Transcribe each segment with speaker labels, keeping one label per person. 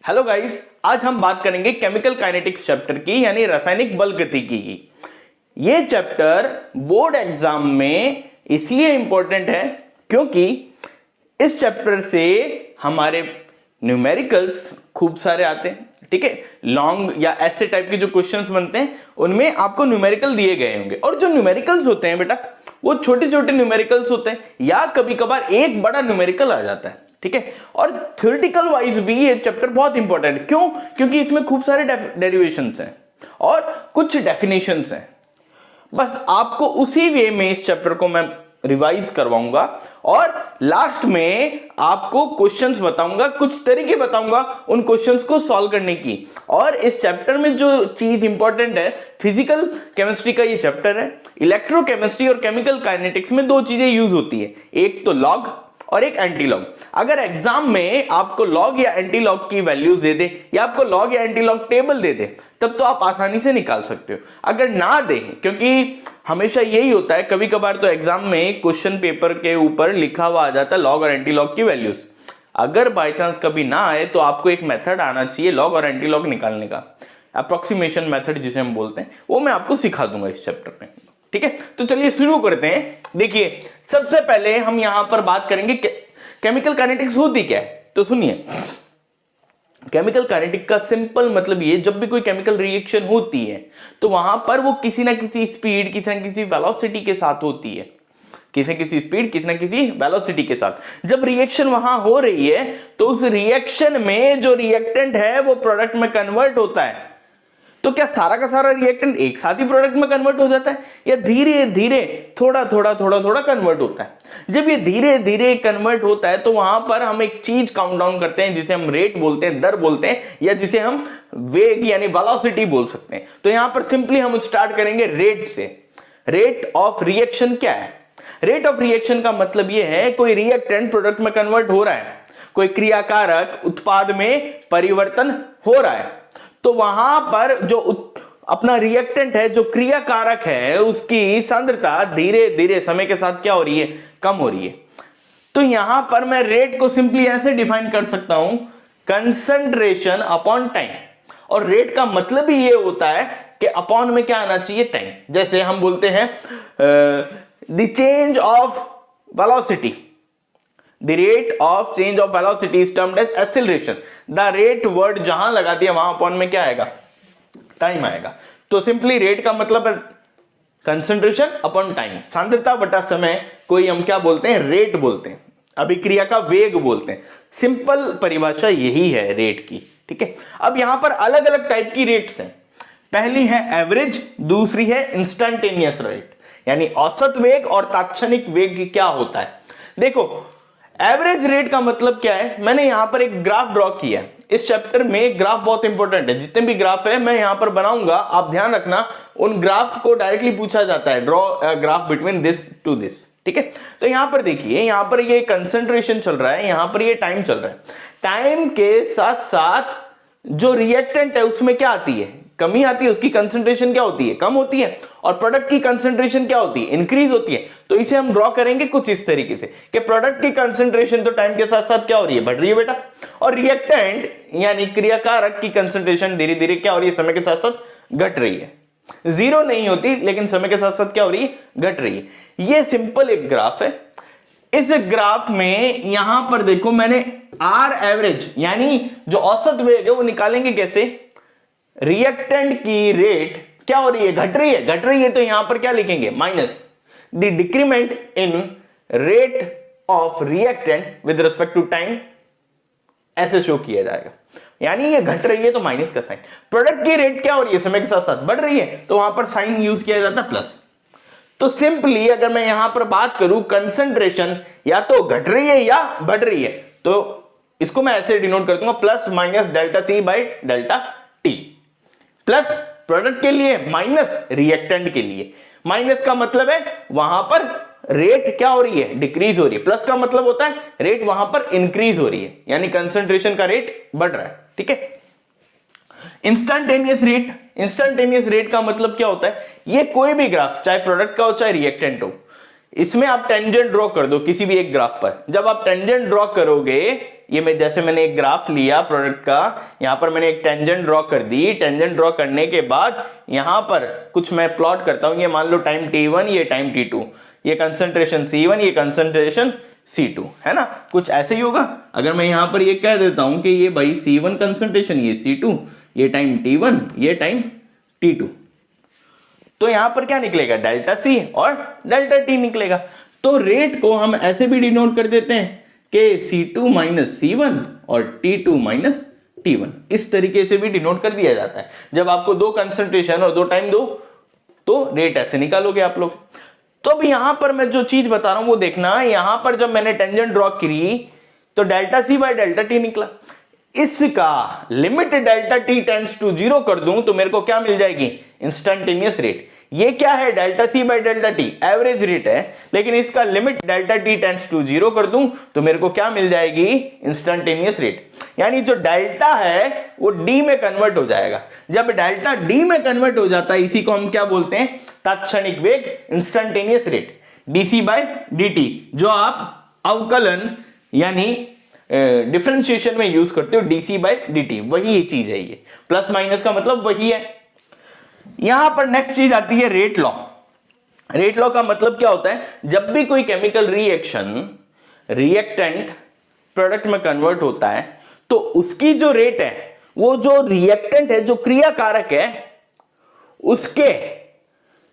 Speaker 1: Hello guys, आज हम बात करेंगे केमिकल काइनेटिक्स चैप्टर की, यानी रासायनिक बल गतिकी की। ये चैप्टर बोर्ड एग्जाम में इसलिए इंपॉर्टेंट है क्योंकि इस चैप्टर से हमारे न्यूमेरिकल्स खूब सारे आते हैं। ठीक है, लॉन्ग या ऐसे टाइप के जो क्वेश्चंस बनते हैं उनमें आपको न्यूमेरिकल दिए गए होंगे, और जो न्यूमेरिकल्स होते हैं बेटा वो छोटे छोटे न्यूमेरिकल्स होते हैं, या कभी कभार एक बड़ा न्यूमेरिकल आ जाता है। ठीक है, और थ्योरेटिकल वाइज भी ये चैप्टर बहुत इंपॉर्टेंट है। क्यों? क्योंकि इसमें खूब सारे डेरिवेशंस हैं और कुछ डेफिनेशंस हैं। बस आपको उसी वे में इस चैप्टर को मैं रिवाइज करवाऊंगा और लास्ट में आपको क्वेश्चंस बताऊंगा, कुछ तरीके बताऊंगा उन क्वेश्चंस को सॉल्व करने की। और इस चैप्टर में जो चीज इंपॉर्टेंट है, फिजिकल केमिस्ट्री का ये चैप्टर है। इलेक्ट्रोकेमिस्ट्री और केमिकल काइनेटिक्स में दो चीजें यूज होती है, एक तो लॉग और एक एंटी लॉग। अगर एग्जाम में आपको लॉग या एंटी लॉग की वैल्यूज दे दे या आपको लॉग या एंटी लॉग टेबल दे दे तब तो आप आसानी से निकाल सकते हो। अगर ना दे, क्योंकि हमेशा यही होता है, कभी कभार तो एग्जाम में क्वेश्चन पेपर के ऊपर लिखा हुआ आ जाता है लॉग और एंटी लॉग की वैल्यूज। अगर बाय चांस कभी ना आए तो आपको एक मेथड आना चाहिए लॉग और एंटी लॉग निकालने का, अप्रोक्सीमेशन मेथड जिसे हम बोलते हैं, वो मैं आपको सिखा दूंगा इस चैप्टर में। ठीक है, तो चलिए शुरू करते हैं। देखिए, सबसे पहले हम यहां पर बात करेंगे केमिकल काइनेटिक्स होती क्या है। तो सुनिए, केमिकल काइनेटिक का सिंपल मतलब ये, जब भी कोई केमिकल रिएक्शन होती है तो वहां पर वो किसी ना किसी स्पीड, किसी ना किसी वेलोसिटी के साथ होती है, किसी न किसी स्पीड, किसी ना किसी वेलोसिटी के साथ। जब रिएक्शन वहां हो रही है तो उस रिएक्शन में जो रिएक्टेंट है वो प्रोडक्ट में कन्वर्ट होता है। तो क्या सारा का सारा रिएक्टेंट एक साथ ही प्रोडक्ट में कन्वर्ट हो जाता है, या धीरे धीरे थोड़ा थोड़ा कन्वर्ट होता है? जब ये धीरे धीरे कन्वर्ट होता है तो वहां पर हम एक चीज काउंट डाउन करते हैं जिसे हम रेट बोलते हैं, दर बोलते हैं, या जिसे हम वेग यानी वेलोसिटी बोल सकते हैं। तो यहां पर सिंपली हम स्टार्ट करेंगे रेट से। रेट ऑफ रिएक्शन क्या है? रेट ऑफ रिएक्शन का मतलब यह है कोई रिएक्टेंट प्रोडक्ट में कन्वर्ट हो रहा है, कोई क्रियाकारक उत्पाद में परिवर्तन हो रहा है, तो वहां पर जो अपना रिएक्टेंट है, जो क्रियाकारक है, उसकी सांद्रता धीरे धीरे समय के साथ क्या हो रही है? कम हो रही है। तो यहां पर मैं रेट को सिंपली ऐसे डिफाइन कर सकता हूं, कंसंट्रेशन अपॉन टाइम। और रेट का मतलब ही ये होता है कि अपॉन में क्या आना चाहिए? टाइम। जैसे हम बोलते हैं the change of velocity, the rate of change of velocity is termed as acceleration। the rate word जहां लगा दिया वहां अपॉन में क्या आएगा? टाइम आएगा। तो सिंपली रेट का मतलब है कंसंट्रेशन अपॉन टाइम, सांद्रता बटा समय, कोई हम क्या बोलते हैं? रेट बोलते हैं, अभिक्रिया का वेग बोलते हैं। सिंपल परिभाषा यही है रेट की। ठीक है, अब यहां पर अलग अलग टाइप की रेट्स हैं। पहली है एवरेज, दूसरी है इंस्टेंटेनियस रेट, यानी औसत वेग और तात्क्षणिक वेग क्या होता है। देखो, एवरेज रेट का मतलब क्या है? मैंने यहां पर एक ग्राफ ड्रॉ किया है। इस चैप्टर में ग्राफ बहुत इंपॉर्टेंट है, जितने भी ग्राफ है मैं यहां पर बनाऊंगा, आप ध्यान रखना, उन ग्राफ को डायरेक्टली पूछा जाता है, draw graph between this to this. ठीक है, तो यहां पर देखिए, यहां पर ये कंसंट्रेशन चल रहा है, यहां पर ये टाइम चल रहा है। टाइम के साथ साथ जो रिएक्टेंट है उसमें क्या आती है? कमी आती है, उसकी कंसंट्रेशन क्या होती है? कम होती है। और प्रोडक्ट की कंसंट्रेशन क्या होती है? इंक्रीज होती है। तो इसे हम ड्रॉ करेंगे कुछ इस तरीके से कि प्रोडक्ट की कंसंट्रेशन तो टाइम के साथ साथ क्या हो रही है? बढ़ रही है बेटा, और रिएक्टेंट यानी क्रियाकारक की कंसंट्रेशन धीरे धीरे क्या हो रही है? समय के साथ साथ घट रही है। जीरो नहीं होती, लेकिन समय के साथ साथ क्या हो रही है? घट रही है। ये सिंपल एक ग्राफ है। इस ग्राफ में यहां पर देखो, मैंने आर एवरेज यानी जो औसत वेग है वो निकालेंगे कैसे? रिएक्टेंट की रेट क्या हो रही है? घट रही है। घट रही है तो यहां पर क्या लिखेंगे? Minus the decrement in rate of reactant with respect to time, ऐसे शो किया जाएगा। यानी ये घट रही है तो माइनस का साइन। प्रोडक्ट की रेट क्या हो रही है? समय के साथ साथ बढ़ रही है, तो वहां पर साइन यूज किया जाता है प्लस। तो सिंपली अगर मैं यहां पर बात करूं, कंसंट्रेशन या तो घट रही है या बढ़ रही है, तो इसको मैं ऐसे डिनोट कर दूंगा, plus minus delta C by delta T. Plus product के लिए, माइनस रिएक्टेंट के लिए। माइनस का मतलब है वहां पर रेट क्या हो रही है? डिक्रीज हो रही है। प्लस का मतलब होता है रेट वहां पर इंक्रीज हो रही है, यानी कंसंट्रेशन का रेट बढ़ रहा है। ठीक है, इंस्टेंटेनियस रेट। इंस्टेंटेनियस रेट का मतलब क्या होता है? ये कोई भी ग्राफ, चाहे प्रोडक्ट का हो चाहे रिएक्टेंट हो, इसमें आप टेंजेंट ड्रॉ कर दो किसी भी एक ग्राफ पर। जब आप टेंजेंट ड्रॉ करोगे ये मैं जैसे मैंने एक ग्राफ लिया प्रोडक्ट का, यहां पर मैंने एक टेंजेंट ड्रॉ कर दी, टेंजेंट ड्रॉ करने के बाद यहां पर कुछ मैं प्लॉट करता हूं, ये मान लो टाइम t1, ये टाइम t2, ये कंसंट्रेशन C1, ये कंसंट्रेशन C2, है ना, कुछ ऐसे ही होगा। अगर मैं यहां पर ये कह देता हूं कि ये भाई C1 कंसंट्रेशन, ये C2, ये टाइम t1, ये टाइम t2, तो यहां पर क्या निकलेगा, डेल्टा C और डेल्टा T निकलेगा। तो रेट को हम ऐसे भी डिनोट कर देते हैं कि C2 माइनस C1 और T2 माइनस T1, इस तरीके से भी डिनोट कर दिया जाता है। जब आपको दो कंसंट्रेशन और दो टाइम दो तो रेट ऐसे निकालोगे आप लोग। तो अब यहां पर मैं जो चीज बता रहा हूं वो देखना, यहां पर जब मैंने टेंजेंट ड्रॉ की तो delta C by delta T निकला। इसका limit delta T tends to 0 कर दूं तो मेरे को क्या मिल जाएगी, इंस्टेंटेनियस रेट। ये क्या है, delta C by delta T average rate है, लेकिन इसका limit delta T tends to 0 कर दूं तो मेरे को क्या मिल जाएगी, इंस्टेंटेनियस रेट। यानी जो डेल्टा है वो D में कन्वर्ट हो जाएगा। जब डेल्टा D में कन्वर्ट हो जाता है, इसी को हम क्या बोलते हैं, तात्क्षणिक वेग, instantaneous rate, dC by dt, जो आप अवकलन यानी डिफरेंशिएशन में यूज करते हो, dC बाय dt, वही चीज है ये, प्लस माइनस का मतलब वही है। यहां पर नेक्स्ट चीज आती है रेट लॉ। रेट लॉ का मतलब क्या होता है, जब भी कोई केमिकल रिएक्शन रिएक्टेंट प्रोडक्ट में कन्वर्ट होता है तो उसकी जो रेट है, वो जो रिएक्टेंट है, जो क्रियाकारक है, उसके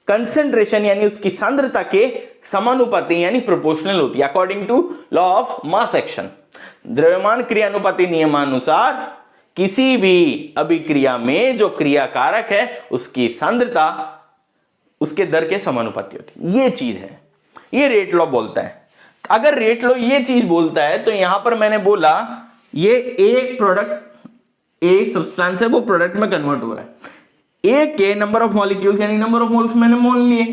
Speaker 1: कंसेंट्रेशन यानी उसकी सांद्रता के समानुपाती यानी प्रोपोर्शनल होती है, according to law of mass action. द्रव्यमान क्रियानुपाती नियमानुसार किसी भी अभिक्रिया में जो क्रियाकारक है उसकी सांद्रता उसके दर के समानुपाती होती है। ये चीज है, ये रेट लॉ बोलता है। अगर रेट लॉ ये चीज बोलता है तो यहां पर मैंने बोला ये एक प्रोडक्ट, एक सब्सटेंस है, वो प्रोडक्ट में कन्वर्ट हो रहा है। ए के नंबर ऑफ मॉलिक्यूल्स यानी नंबर ऑफ मोल्स मैंने मोल लिए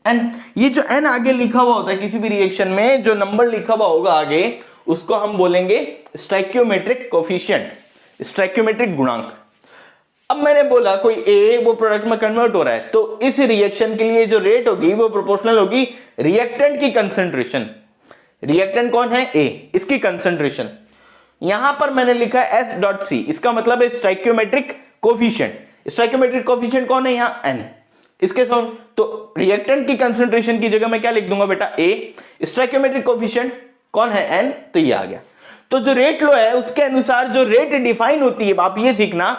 Speaker 1: एन। ये जो एन आगे लिखा हुआ होता है किसी भी रिएक्शन में, जो नंबर लिखा हुआ होगा आगे, उसको हम बोलेंगे स्टोइकियोमेट्रिक कोफिशिएंट, स्टोइकियोमेट्रिक गुणांक। अब मैंने बोला कोई ए वो प्रोडक्ट में कन्वर्ट हो रहा है, तो इस रिएक्शन के लिए जो रेट होगी वो प्रोपोर्शनल होगी रिएक्टेंट की कंसंट्रेशन। रिएक्टेंट कौन है, ए, इसकी कंसंट्रेशन। यहां पर मैंने लिखा है S डॉट C, इसका मतलब है स्टोइकियोमेट्रिक कोफिशिएंट। स्टोइकियोमेट्रिक कोफिशिएंट कौन है यहाँ, N, इसके साथ। तो रिएक्टेंट की कंसंट्रेशन की जगह मैं क्या लिख दूंगा बेटा, A। स्टोइकियोमेट्रिक कोफिशिएंट कौन है, N, तो ये आ गया। तो जो रेट लॉ है उसके अनुसार जो रेट डिफाइन होती है, आप ये सीखना,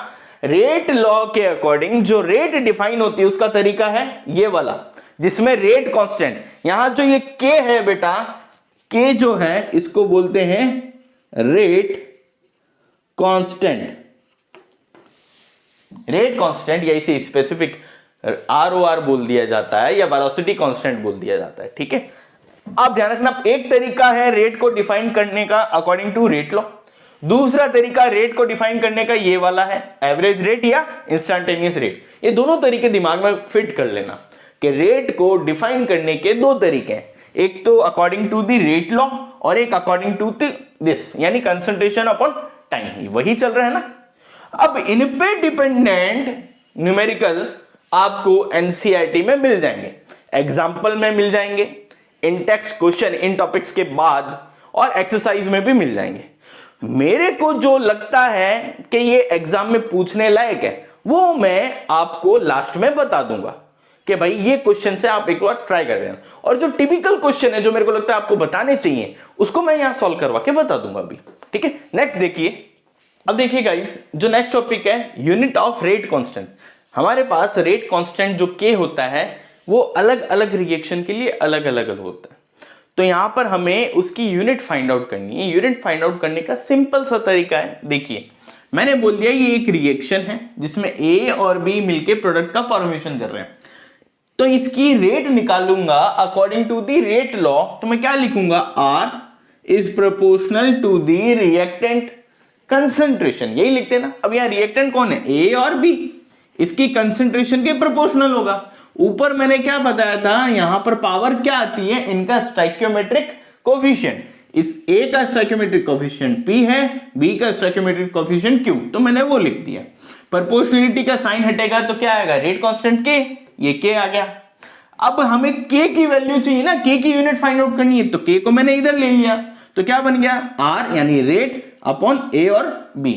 Speaker 1: रेट लॉ के अकॉर्डिंग जो रेट डिफाइन होती है उसका तरीका है ये वाला, जिसमें रेट कांस्टेंट, यहां जो ये K है बेटा, K जो है इसको बोलते हैं रेट कांस्टेंट। रेट कांस्टेंट या इसे स्पेसिफिक ROR बोल दिया जाता है या वेलोसिटी कांस्टेंट बोल दिया जाता है, ठीक है। आप ध्यान रखना, एक तरीका है रेट को डिफाइन करने का अकॉर्डिंग टू रेट लॉ, दूसरा तरीका रेट को डिफाइन करने का ये वाला है, एवरेज रेट या इंस्टेंटेनियस रेट। ये दोनों तरीके दिमाग में फिट कर लेना कि रेट को डिफाइन करने के दो तरीके हैं, एक तो according to the rate law और एक अकॉर्डिंग टू दिस यानी कंसंट्रेशन अपॉन टाइम, वही चल रहा है ना। अब इन पे डिपेंडेंट न्यूमेरिकल आपको एनसीईआरटी में मिल जाएंगे, एग्जाम्पल में मिल जाएंगे, इन टेक्स्ट क्वेश्चन इन टॉपिक्स के बाद और एक्सरसाइज में भी मिल जाएंगे। मेरे को जो लगता है कि ये एग्जाम में पूछने लायक है वो मैं आपको लास्ट में बता दूंगा कि भाई ये क्वेश्चन से आप एक बार ट्राई कर देना, और जो टिपिकल क्वेश्चन है जो मेरे को लगता है आपको बताने चाहिए उसको मैं यहां सॉल्व करवा के बता दूंगा अभी, ठीक है। नेक्स्ट देखिए, अब देखिए गाइस, जो नेक्स्ट टॉपिक है यूनिट ऑफ रेट कांस्टेंट। हमारे पास रेट कांस्टेंट जो K होता है वो अलग अलग रिएक्शन के लिए अलग अलग होता है, तो यहां पर हमें उसकी यूनिट फाइंड आउट करनी है। यूनिट फाइंड आउट करने का सिंपल सा तरीका है, देखिए मैंने बोल दिया ये एक रिएक्शन है जिसमें A और B मिलके प्रोडक्ट का फॉर्मेशन कर रहे हैं, तो इसकी रेट निकालूंगा according to the rate law. तो मैं क्या लिखूंगा, R is proportional to the reactant concentration, यही लिखते ना। अब यहाँ रिएक्टेंट कौन है, A और B, इसकी कंसंट्रेशन के प्रोपोर्शनल होगा। ऊपर मैंने क्या बताया था, यहां पर पावर क्या आती है, इनका स्टोइकियोमेट्रिक कोफिशिएंट। इस A का स्टोइकियोमेट्रिक कोफिशिएंट P है, B का स्टोइकियोमेट्रिक कोफिशिएंट Q, तो मैंने वो लिख दिया। प्रोपोर्शनलिटी का साइन हटेगा तो क्या आएगा, रेट कांस्टेंट K, ये K आ गया। अब हमें k की वैल्यू चाहिए ना, k की यूनिट फाइंड आउट करनी है, तो k को मैंने इधर ले लिया, तो क्या बन गया r यानी रेट अपॉन a और b।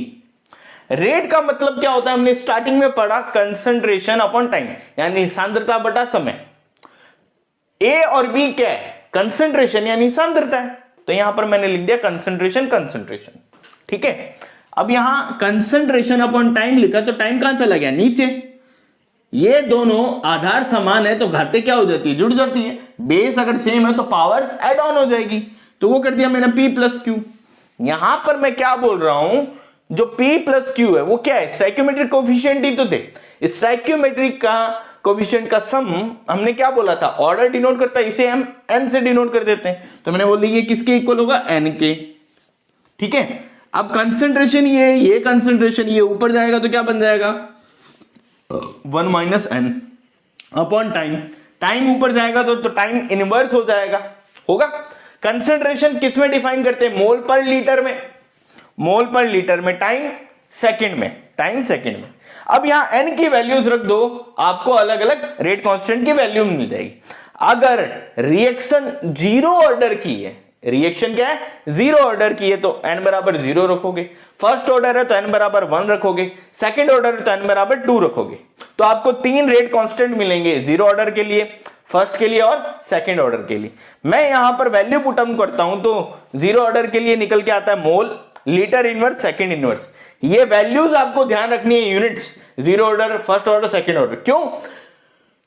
Speaker 1: रेट का मतलब क्या होता है, हमने स्टार्टिंग में पढ़ा कंसंट्रेशन अपॉन टाइम, यानी सांद्रता बटा समय। a और b क्या है, कंसंट्रेशन यानी सांद्रता है, तो यहां पर मैंने लिख दिया कंसंट्रेशन कंसंट्रेशन। ठीक है, अब यहां कंसंट्रेशन अपॉन टाइम लिखा तो टाइम कहां चला गया, नीचे। ये दोनों आधार समान है तो घातें क्या हो जाती है, जुड़ जाती है। बेस अगर सेम है तो पावर्स ऐड ऑन हो जाएगी, तो वो कर दिया मैंने p प्लस क्यू। यहां पर मैं क्या बोल रहा हूं, जो p प्लस क्यू है वो क्या है, स्टोइकियोमेट्रिक कोएफिशिएंट ही तो थे। स्टोइकियोमेट्रिक का कोएफिशिएंट का सम हमने क्या बोला था, ऑर्डर डिनोट करता है, इसे हम n से डिनोट कर देते हैं, तो मैंने बोल दिया ये किसके इक्वल होगा, n के। ठीक है, अब कंसंट्रेशन ये कंसंट्रेशन ये ऊपर जाएगा तो क्या बन जाएगा 1 minus n upon time. Time ऊपर जाएगा तो टाइम इनवर्स हो जाएगा, होगा। कंसंट्रेशन किस में डिफाइन करते हैं, मोल पर लीटर में, मोल पर लीटर में, टाइम सेकंड में, टाइम सेकंड में। अब यहां n की वैल्यूज रख दो, आपको अलग अलग रेट कांस्टेंट की वैल्यू मिल जाएगी। अगर रिएक्शन जीरो ऑर्डर की है, रिएक्शन क्या है, जीरो ऑर्डर की है, तो n बराबर 0 रखोगे। फर्स्ट ऑर्डर है तो n बराबर 1 रखोगे, सेकंड ऑर्डर है तो n बराबर 2 रखोगे। तो आपको 3 रेट कांस्टेंट मिलेंगे, जीरो ऑर्डर के लिए, फर्स्ट के लिए और सेकंड ऑर्डर के लिए। मैं यहां पर वैल्यू पुट ऑन करता हूं तो जीरो ऑर्डर के लिए निकल के आता है मोल, लीटर इनवर्स, सेकंड इनवर्स। ये वैल्यूज आपको ध्यान रखनी है, units, zero order, first order, second order. क्यों,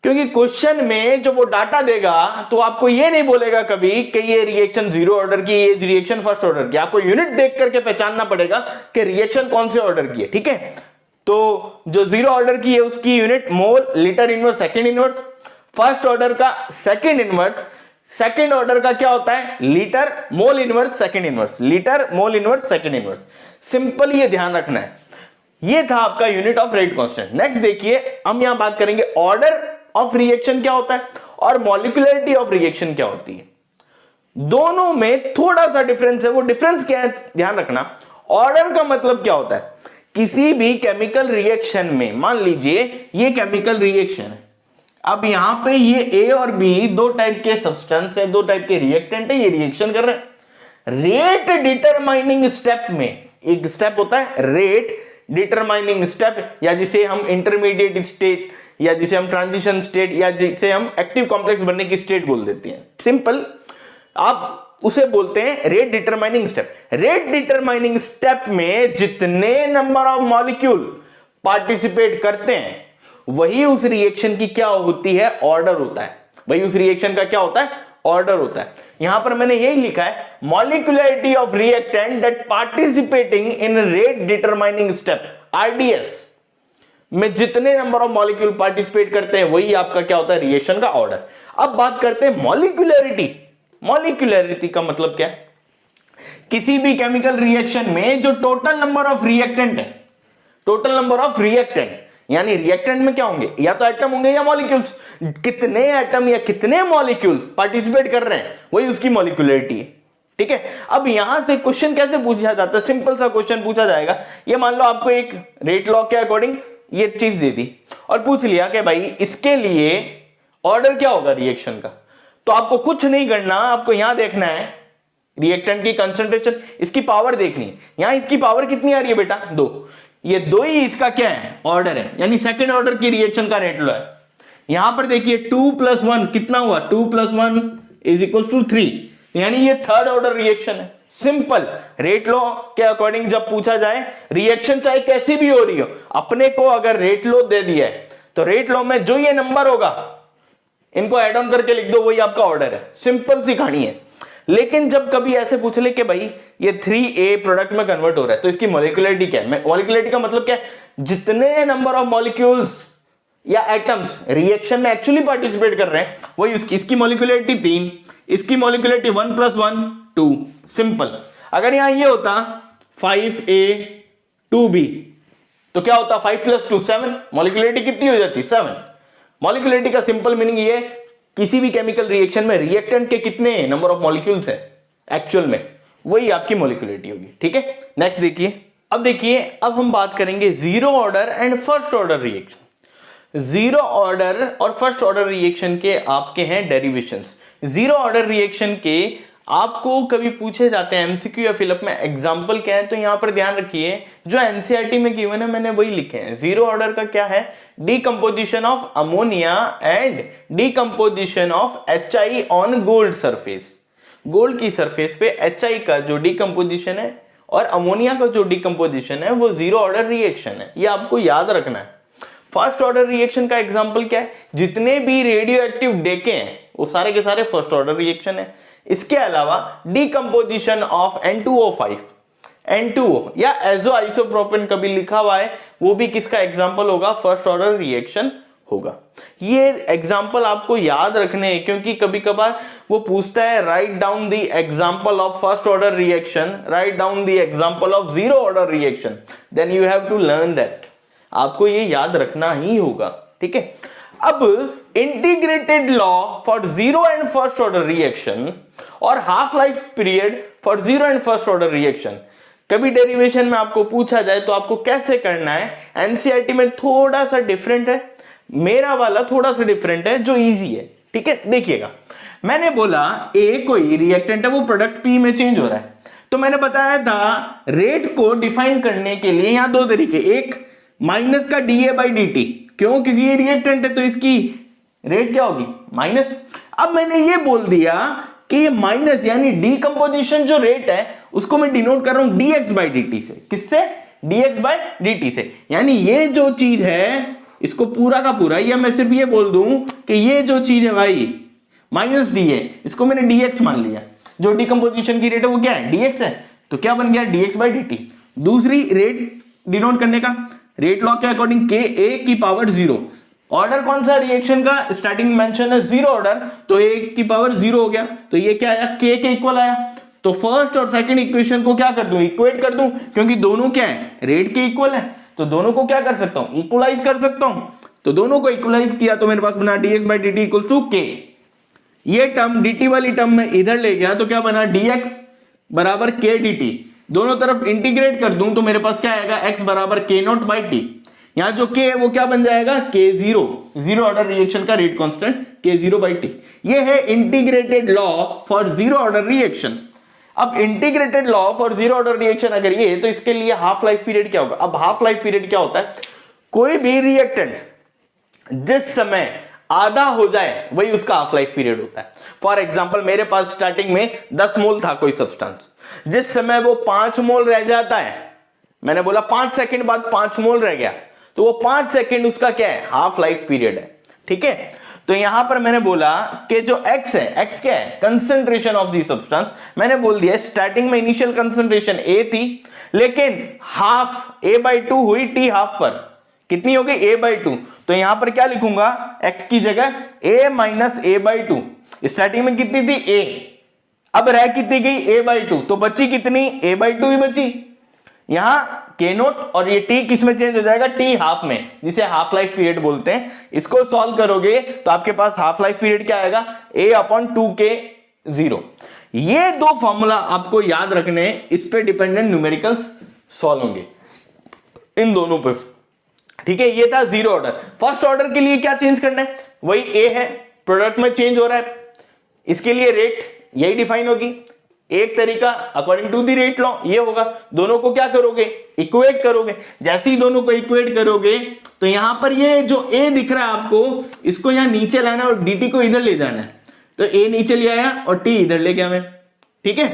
Speaker 1: क्योंकि क्वेश्चन में जो वो डाटा देगा तो आपको ये नहीं बोलेगा कभी कि ये रिएक्शन जीरो ऑर्डर की, ये रिएक्शन फर्स्ट ऑर्डर की। आपको यूनिट देख करके पहचानना पड़ेगा कि रिएक्शन कौन से ऑर्डर की है। ठीक है, तो जो जीरो ऑर्डर की है उसकी unit mole, litre inverse, second inverse. First order का सेकंड इनवर्स, सेकंड ऑर्डर का क्या होता है, litre mole inverse second inverse, litre mole inverse second inverse. Simple ये ध्यान रखना है। ये था आपका unit of rate constant. Next देखिए, हम यहां बात करेंगे ऑर्डर ऑफ रिएक्शन क्या होता है और मॉलिक्यूलरिटी ऑफ रिएक्शन क्या होती है। दोनों में थोड़ा सा डिफरेंस है, वो डिफरेंस क्या है ध्यान रखना। ऑर्डर का मतलब क्या होता है, किसी भी केमिकल रिएक्शन में, मान लीजिए ये केमिकल रिएक्शन है, अब यहां पे ये ए और बी दो टाइप के सब्सटेंस है, दो टाइप के रिएक्टेंट है, ये रिएक्शन कर रहे हैं। रेट डिटरमाइनिंग स्टेप में एक स्टेप होता है रेट डिटरमाइनिंग स्टेप, या जिसे हम इंटरमीडिएट स्टेट, या जिसे हम ट्रांजिशन स्टेट, या जिसे हम एक्टिव कॉम्प्लेक्स बनने की स्टेट बोल देते हैं। सिंपल आप उसे बोलते हैं rate determining step. Rate determining step में जितने नंबर ऑफ मॉलिक्यूल पार्टिसिपेट करते हैं वही उस रिएक्शन की क्या होती है, ऑर्डर होता है। वही उस रिएक्शन का क्या होता है, ऑर्डर होता है। यहां पर मैंने यही लिखा है, molecularity of reactant that participating in rate determining step, RDS में जितने नंबर ऑफ मॉलिक्यूल पार्टिसिपेट करते हैं वही आपका क्या होता है, रिएक्शन का ऑर्डर। अब बात करते हैं मॉलिक्यूलरिटी। मॉलिक्यूलरिटी का मतलब क्या है, किसी भी केमिकल रिएक्शन में जो टोटल नंबर ऑफ रिएक्टेंट है, टोटल नंबर ऑफ रिएक्टेंट, यानी रिएक्टेंट में क्या होंगे, या तो एटम होंगे या मॉलिक्यूल्स, कितने एटम या कितने मॉलिक्यूल पार्टिसिपेट कर रहे हैं वही उसकी मॉलिक्यूलरिटी है। ठीक है, अब यहां से क्वेश्चन कैसे पूछा जाता है, सिंपल सा क्वेश्चन पूछा जाएगा। ये मान लो आपको एक रेट लॉ के अकॉर्डिंग ये चीज दे दी और पूछ लिया कि भाई इसके लिए ऑर्डर क्या होगा रिएक्शन का, तो आपको कुछ नहीं करना, आपको यहां देखना है रिएक्टेंट की कंसंट्रेशन, इसकी पावर देखनी है। यहां इसकी पावर कितनी आ रही है बेटा, 2, ये 2 ही इसका क्या है, ऑर्डर है, यानी सेकंड ऑर्डर की रिएक्शन का रेट लो है। यहां पर देखिए 2 + 1 कितना हुआ, 2 + 1 = 3, यानी ये थर्ड ऑर्डर रिएक्शन है। सिंपल, रेट लॉ के अकॉर्डिंग जब पूछा जाए रिएक्शन चाहे कैसी भी हो रही हो, अपने को अगर रेट लॉ दे दिया है तो रेट लॉ में जो ये नंबर होगा इनको ऐड ऑन करके लिख दो, वही आपका ऑर्डर है। सिंपल सी कहानी है। लेकिन जब कभी ऐसे पूछ ले कि भाई ये 3A प्रोडक्ट में कन्वर्ट हो रहा है तो इसकी मॉलिक्यूलरिटी क्या है, मॉलिक्यूलरिटी का मतलब क्या है, जितने नंबर ऑफ मॉलिक्यूल्स या एटम्स रिएक्शन में एक्चुअली पार्टिसिपेट कर रहे हैं वही उसकी, इसकी मॉलिक्यूलरिटी 3, इसकी मॉलिक्यूलरिटी 1 + 1 2। सिंपल। अगर यहां ये होता 5A 2B तो क्या होता, 5 + 2 7, मॉलिक्यूलरिटी कितनी हो जाती, 7। मॉलिक्यूलरिटी का सिंपल मीनिंग ये, किसी भी केमिकल रिएक्शन में रिएक्टेंट के कितने नंबर ऑफ मॉलिक्यूल्स हैं एक्चुअल में, वही आपकी मॉलिक्यूलरिटी होगी। ठीक है, नेक्स्ट देखिए। अब देखिए, अब हम बात करेंगे zero order and first order reaction. Zero order और फर्स्ट ऑर्डर रिएक्शन के आपके हैं डेरिवेशंस। जीरो ऑर्डर रिएक्शन के आपको कभी पूछे जाते हैं एमसीक्यू या फिलअप में, एग्जांपल क्या है, तो यहां पर ध्यान रखिए जो एनसीईआरटी में गिवन है मैंने वही लिखे हैं। जीरो ऑर्डर का क्या है, decomposition of ammonia and decomposition of HI on gold surface. Gold की सरफेस पे HI का जो डीकंपोजिशन है और अमोनिया का जो डीकंपोजिशन है वो जीरो ऑर्डर रिएक्शन है, ये आपको याद रखना है। फर्स्ट ऑर्डर रिएक्शन का एग्जांपल क्या है, जितने भी रेडियो एक्टिव डेके हैं वो सारे के सारे फर्स्ट ऑर्डर रिएक्शन है। इसके अलावा डीकंपोजिशन ऑफ N2O5, N2O या एजो आइसोप्रोपेन कभी लिखा हुआ है, वो भी किसका एग्जांपल होगा, फर्स्ट ऑर्डर रिएक्शन होगा। ये एग्जांपल आपको याद रखने हैं क्योंकि कभी कभार वो पूछता है write down the example of first order reaction, write down the example of zero order reaction, then you have to learn that. आपको ये याद रखना ही होगा, ठीक है। अब integrated law for zero and first order reaction और half life period for zero and first order reaction, कभी डेरिवेशन में आपको पूछा जाए तो आपको कैसे करना है। एनसीईआरटी में थोड़ा सा डिफरेंट है, मेरा वाला थोड़ा सा डिफरेंट है जो इजी है, ठीक है। देखिएगा, मैंने बोला ए कोई रिएक्टेंट है, वो प्रोडक्ट पी में चेंज हो रहा है, तो मैंने बताया था रेट को डिफाइन करने के लिए यहां दो तरीके, एक माइनस का DA/dt, क्यों, क्योंकि ये रिएक्टेंट है तो इसकी रेट क्या होगी, माइनस। अब मैंने ये बोल दिया कि ये माइनस यानी डीकंपोजिशन जो रेट है उसको मैं डिनोट कर रहा हूं dx/dt से। किससे, dx/dt से। यानी ये जो चीज है इसको पूरा का पूरा, या मैं सिर्फ ये बोल दूं कि ये जो चीज है भाई माइनस डी है, इसको मैंने dx मान लिया। जो डीकंपोजिशन की रेट है वो क्या है, dx है, तो क्या बन गया dx/dt। दूसरी रेट डिनोट करने का रेट लॉ के अकॉर्डिंग k a की पावर 0, ऑर्डर कौन सा रिएक्शन का, स्टार्टिंग मेंशन है जीरो ऑर्डर, तो a की पावर 0 हो गया, तो ये क्या आया, k के इक्वल आया। तो फर्स्ट और सेकंड इक्वेशन को क्या कर दूं, इक्वेट कर दूं, क्योंकि दोनों क्या है, रेट के इक्वल है, तो दोनों को क्या कर सकता हूं, इक्वलाइज कर सकता हूं। तो दोनों को इक्वलाइज किया तो मेरे पास बना dx/dt इक्वल टू k। ये टर्म dt वाली टर्म में इधर ले गया तो क्या बना, dx बराबर k dt। दोनों तरफ इंटीग्रेट कर दूं तो मेरे पास क्या आएगा, x बराबर k0/t। यहां जो k है वो क्या बन जाएगा, k0, जीरो ऑर्डर रिएक्शन का रेट कांस्टेंट k0/t। ये है integrated law for zero order reaction. अब integrated law for zero order reaction अगर ये, तो इसके लिए हाफ लाइफ पीरियड क्या होगा। अब हाफ लाइफ पीरियड क्या होता है, कोई भी रिएक्टेंट जिस समय आधा हो जाए वही उसका हाफ लाइफ पीरियड होता है। फॉर एग्जांपल मेरे पास स्टार्टिंग में 10 मोल था कोई सब्सटेंस, जिस समय वो 5 मोल रह जाता है, मैंने बोला 5 सेकंड बाद 5 मोल रह गया, तो वो 5 सेकंड उसका क्या है, हाफ लाइफ पीरियड है, ठीक है। तो यहां पर मैंने बोला कि जो x है, x क्या है, कंसंट्रेशन ऑफ दी सब्सटेंस। मैंने बोल दिया स्टार्टिंग में इनिशियल कंसंट्रेशन a थी, लेकिन हाफ a/2 हुई t हाफ पर, कितनी हो गई, a/2। तो यहां पर क्या लिखूंगा, x की जगह a माइनस a/2। स्टार्टिंग में कितनी थी, a, अब रह कितनी गई, a/2, तो बची कितनी, a/2 ही बची। यहां k0 और ये t किस में चेंज हो जाएगा, t हाफ में, जिसे हाफ लाइफ पीरियड बोलते हैं। इसको सॉल्व करोगे तो आपके पास हाफ लाइफ पीरियड क्या आएगा, a/2k0। ये दो फॉर्मूला आपको याद रखने, इस पे डिपेंडेंट न्यूमेरिकल्स सॉल्व होंगे इन दोनों पे, ठीक है। ये था जीरो ऑर्डर। फर्स्ट ऑर्डर के लिए क्या चेंज करना है, वही a है, प्रोडक्ट में चेंज हो रहा है, इसके लिए रेट यही डिफाइन होगी। एक तरीका according to the rate law ये होगा, दोनों को क्या करोगे, इक्वेट करोगे। जैसे ही दोनों को इक्वेट करोगे तो यहां पर ये जो a दिख रहा है आपको, इसको यहां नीचे लाना और dt को इधर ले जाना है। तो a नीचे ले आया और t इधर ले गया मैं, ठीक है।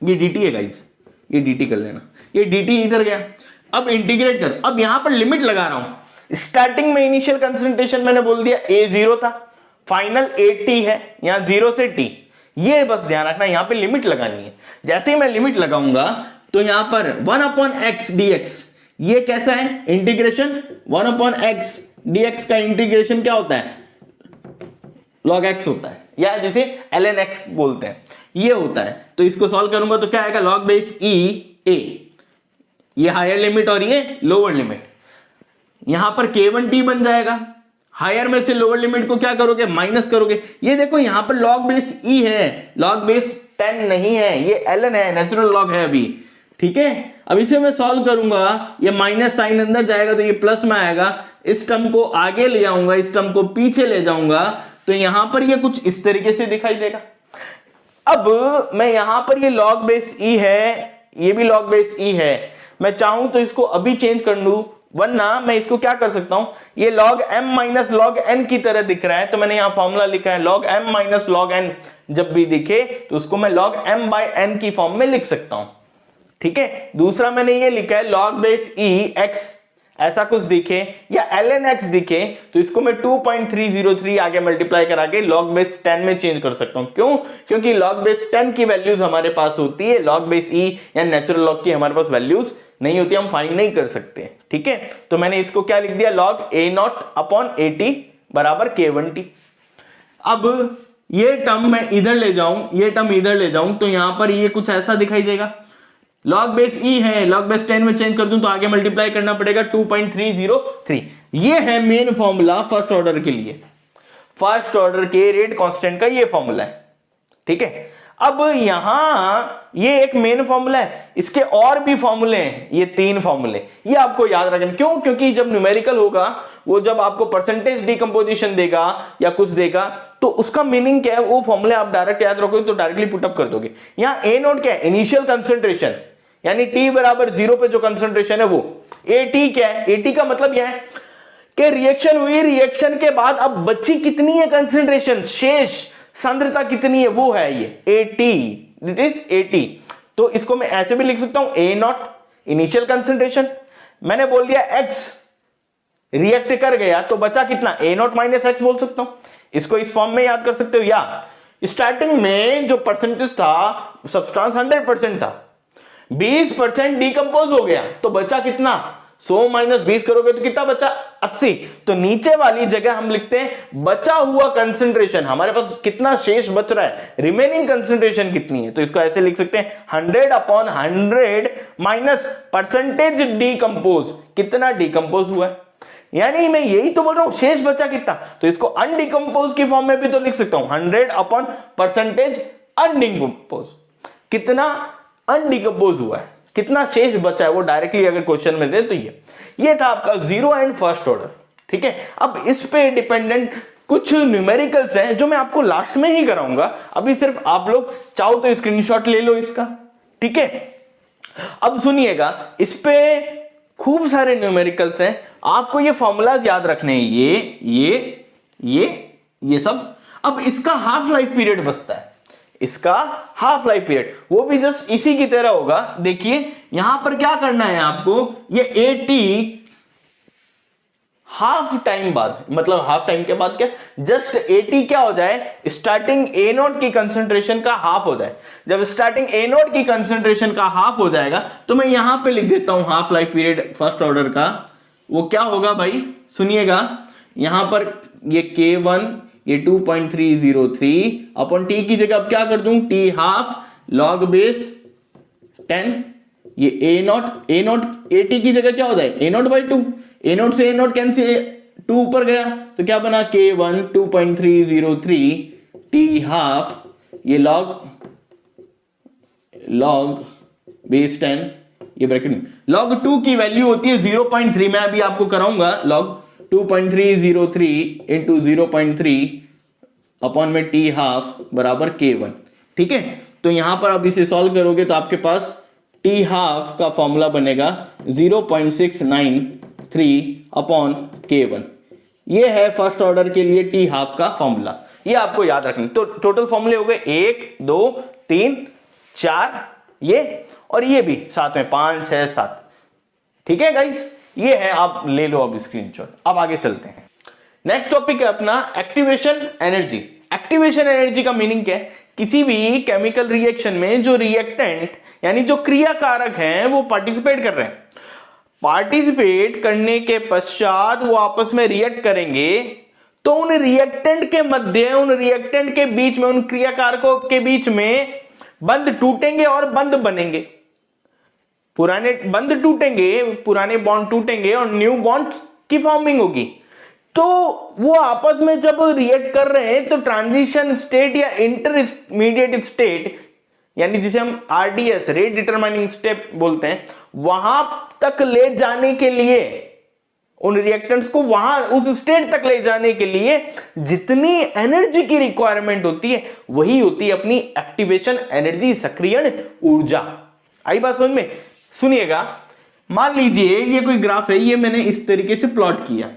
Speaker 1: ये dt है गाइस, ये dt कर लेना, ये dt इधर गया। अब इंटीग्रेट कर, अब यहां पर लिमिट लगा रहा हूं। स्टार्टिंग में इनिशियल कंसंट्रेशन मैंने बोल दिया a0 था, फाइनल at है, यहां 0 से t। ये बस ध्यान रखना, यहां पे लिमिट लगानी है। जैसे ही मैं लिमिट लगाऊंगा तो यहां पर 1/x dx, ये कैसा है, इंटीग्रेशन 1/x dx का इंटीग्रेशन क्या होता है, log x होता है, या जिसे ln x बोलते हैं, ये होता है। तो इसको सॉल्व करूंगा तो क्या आएगा, log बेस e a, ये हायर लिमिट और ये लोअर लिमिट। यहां पर k1t बन जाएगा, हायर में से लोअर लिमिट को क्या करोगे, माइनस करोगे। ये देखो यहां पर लॉग बेस e है, लॉग बेस 10 नहीं है, ये ln है, नेचुरल लॉग है अभी, ठीक है, अब इसे मैं सॉल्व करूंगा, ये माइनस साइन अंदर जाएगा तो ये प्लस में आएगा, इस टर्म को आगे ले जाऊंगा, इस टर्म को पीछे ले जाऊंगा, तो यहां पर ये कुछ इस तरीके से दिखाई देगा। अब मैं यहां पर ये log बेस e है, ये भी log बेस e है, मैं चाहूं तो इसको अभी चेंज कर लूं, वरना मैं इसको क्या कर सकता हूं, ये log m minus log n की तरह दिख रहा है, तो मैंने यहां फॉर्मूला लिखा है log m minus log n, जब भी दिखे तो उसको मैं log m बाय n की फॉर्म में लिख सकता हूं। ठीक है, दूसरा मैंने ये लिखा है log बेस e x, ऐसा कुछ दिखे या ln x दिखे तो इसको मैं 2.303 आगे मल्टीप्लाई करा के log बेस 10 में चेंज कर सकता हूं। क्यों? क्योंकि log बेस 10 की वैल्यूज हमारे पास होती है, log बेस e या नेचुरल log की हमारे पास वैल्यूज नहीं होती, हम फाइंड नहीं कर सकते। ठीक है, तो मैंने इसको क्या लिख दिया, log a0 अपॉन at बराबर k1t। अब ये टर्म मैं इधर ले जाऊं, ये टर्म इधर ले जाऊं, तो यहां पर ये कुछ ऐसा दिखाई देगा, log बेस e है, log बेस 10 में चेंज कर दूं तो आगे मल्टीप्लाई करना पड़ेगा 2.303। ये है मेन फॉर्मूला फर्स्ट ऑर्डर के लिए, फर्स्ट ऑर्डर के रेट कांस्टेंट का ये फॉर्मूला है। ठीक है, अब यहां ये एक मेन फॉर्मूला है, इसके और भी फॉर्मूले हैं, ये 3 फॉर्मूले, ये आपको याद रखना। क्यों? क्योंकि जब न्यूमेरिकल होगा, वो जब आपको परसेंटेज डिकम्पोजिशन देगा या कुछ देगा, तो उसका मीनिंग क्या है, वो फॉर्मूले आप डायरेक्ट याद रखोगे तो डायरेक्टली पुटअप कर दोगे। यहां ए नोट क्या है, इनिशियल कंसंट्रेशन, यानी t बराबर 0 पे जो कंसंट्रेशन है वो। at क्या है, at का मतलब यह है कि रिएक्शन हुई, रिएक्शन के बाद अब बची कितनी है कंसंट्रेशन, शेष सांद्रता कितनी है, वो है ये at, इट इज at। तो इसको मैं ऐसे भी लिख सकता हूं, a नॉट इनिशियल कंसंट्रेशन, मैंने बोल दिया x रिएक्ट कर गया तो बचा कितना, a नॉट माइनस x बोल सकता हूं, इसको इस फॉर्म में याद कर सकते हो। या स्टार्टिंग में जो परसेंटेज था, सब्सटेंस 100% था, 20% डिकम्पोज हो गया तो बचा कितना, 100 माइनस 20 करोगे तो कितना बचा, 80। तो नीचे वाली जगह हम लिखते हैं बचा हुआ कंसंट्रेशन, हमारे पास कितना शेष बच रहा है, रिमेनिंग कंसंट्रेशन कितनी है, तो इसको ऐसे लिख सकते हैं 100 अपॉन 100 माइनस परसेंटेज डिकम्पोज, कितना डिकम्पोज हुआ है, यानी मैं यही तो बोल रहा हूं, शेष बचा कितना, तो इसको अनडिकम्पोज की फॉर्म में भी तो लिख सकता हूं, 100 अपॉन परसेंटेज अनडिकम्पोज, कितना अनडिकम्पोज हुआ है, कितना शेष बचा है, वो डायरेक्टली अगर क्वेश्चन में दे तो ये था आपका जीरो एंड फर्स्ट ऑर्डर। ठीक है, अब इस पे डिपेंडेंट कुछ न्यूमेरिकल्स हैं जो मैं आपको लास्ट में ही कराऊंगा, अभी सिर्फ आप लोग चाहो तो स्क्रीनशॉट ले लो इसका। ठीक है, अब सुनिएगा, इस पे खूब सारे न्यूमेरिकल्स हैं, आपको ये फॉर्मूलाज याद रखने हैं, ये सब। अब इसका हाफ लाइफ पीरियड बचता है, इसका हाफ लाइफ पीरियड, वो भी जस्ट इसी की तरह होगा। देखिए यहां पर क्या करना है आपको, ये at हाफ टाइम बाद, मतलब हाफ टाइम के बाद क्या, जस्ट at क्या हो जाए, स्टार्टिंग a नोट की कंसंट्रेशन का हाफ हो जाए। जब स्टार्टिंग a नोट की कंसंट्रेशन का हाफ हो जाएगा तो मैं यहां पे लिख देता हूं half life period first order का, वो क्या होगा भाई, सुनिएगा, यहां पर ये k1, ये 2.303 अपॉन t की जगह अब क्या कर दूं, t हाफ log बेस 10, ये a नोट at की जगह क्या हो जाए, a note by 2, a note से a नोट कैंसिल, 2 ऊपर गया तो क्या बना, k1 2.303 t हाफ, ये log बेस 10, ये ब्रैकेट में log 2 की वैल्यू होती है 0.3, मैं अभी आपको कराऊंगा, log 2.303 इंटू 0.3 अपॉन में t हाफ बराबर k1। ठीक है, तो यहां पर आप इसे सॉल्व करोगे तो आपके पास t हाफ का फॉर्मूला बनेगा 0.693 अपॉन k1। ये है फर्स्ट ऑर्डर के लिए t हाफ का फॉर्मूला, ये आपको याद रखना। तो टोटल फॉर्मूले हो गए 1 2 3 4, ये और ये भी साथ में 5 6 7। ठीक है गाइस, ये है, आप ले लो अब स्क्रीनशॉट। अब आगे चलते हैं, नेक्स्ट टॉपिक है अपना एक्टिवेशन एनर्जी। एक्टिवेशन एनर्जी का मीनिंग क्या है, किसी भी केमिकल रिएक्शन में जो रिएक्टेंट यानी जो क्रिया कारक हैं वो पार्टिसिपेट कर रहे हैं, पार्टिसिपेट करने के पश्चात वो आपस में रिएक्ट करेंगे, तो उन रिएक्टेंट के मध्य, उन रिएक्टेंट के बीच में, उन क्रिया कारकों के बीच में बंध टूटेंगे और बंध बनेंगे, पुराने बंध टूटेंगे, पुराने बॉन्ड टूटेंगे और न्यू बॉन्ड की फॉर्मिंग होगी। तो वो आपस में जब रिएक्ट कर रहे हैं तो ट्रांजिशन स्टेट या इंटरमीडिएट स्टेट यानी जिसे हम RDS रेट डिटरमाइनिंग स्टेप बोलते हैं, वहां तक ले जाने के लिए, उन रिएक्टेंट्स को वहां उस स्टेट तक ले जाने के लिए जितनी एनर्जी की रिक्वायरमेंट होती है वही होती है अपनी एक्टिवेशन एनर्जी, सक्रियण ऊर्जा। आई बात समझ में? सुनिएगा, मान लीजिए ये कोई ग्राफ है, ये मैंने इस तरीके से प्लॉट किया,